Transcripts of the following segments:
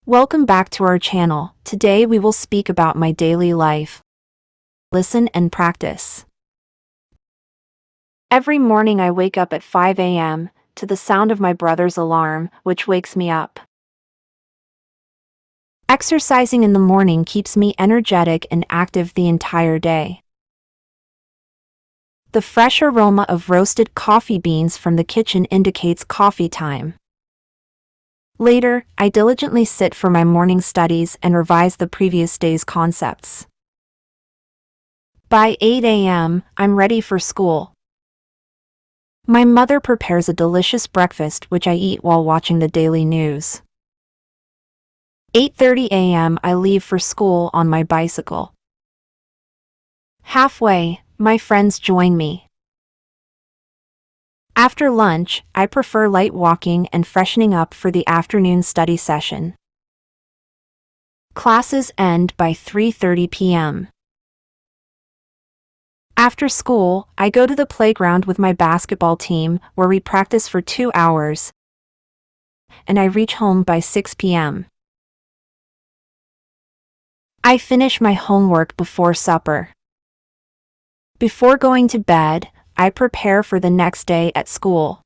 Welcome back to our channel. Today we will speak about my daily life. Listen and practice. Every morning I wake up at 5 a.m. to the sound of my brother's alarm, which wakes me up. Exercising in the morning keeps me energetic and active the entire day. The fresh aroma of roasted coffee beans from the kitchen indicates coffee time. Later, I diligently sit for my morning studies and revise the previous day's concepts. By 8 a.m., I'm ready for school. My mother prepares a delicious breakfast which I eat while watching the daily news. 8:30 a.m. I leave for school on my bicycle. Halfway, my friends join me. After lunch, I prefer light walking and freshening up for the afternoon study session. Classes end by 3:30 p.m. After school, I go to the playground with my basketball team where we practice for 2 hours, and I reach home by 6 p.m. I finish my homework before supper. Before going to bed, I prepare for the next day at school.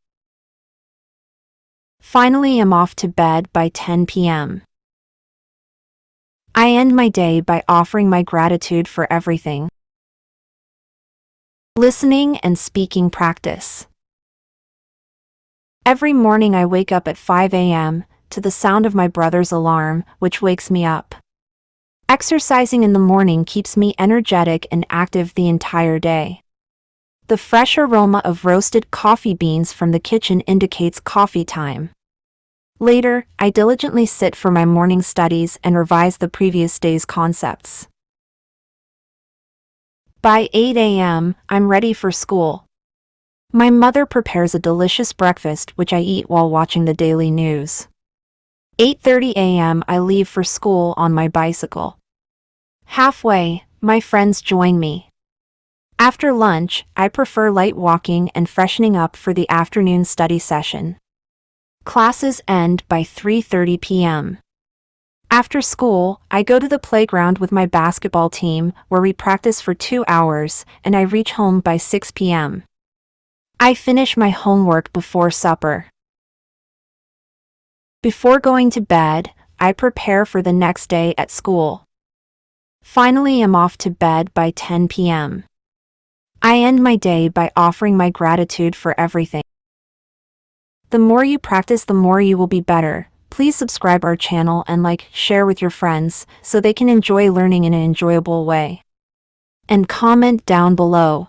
Finally, I'm off to bed by 10 p.m. I end my day by offering my gratitude for everything. Listening and speaking practice. Every morning I wake up at 5 a.m. to the sound of my brother's alarm, which wakes me up. Exercising in the morning keeps me energetic and active the entire day. The fresh aroma of roasted coffee beans from the kitchen indicates coffee time. Later, I diligently sit for my morning studies and revise the previous day's concepts. By 8 a.m., I'm ready for school. My mother prepares a delicious breakfast which I eat while watching the daily news. 8:30 a.m. I leave for school on my bicycle. Halfway, my friends join me. After lunch, I prefer light walking and freshening up for the afternoon study session. Classes end by 3:30 p.m. After school, I go to the playground with my basketball team where we practice for 2 hours, and I reach home by 6 p.m. I finish my homework before supper. Before going to bed, I prepare for the next day at school. Finally, I'm off to bed by 10 p.m. I end my day by offering my gratitude for everything. The more you practice, the more you will be better. Please subscribe our channel and share with your friends so they can enjoy learning in an enjoyable way. And comment down below.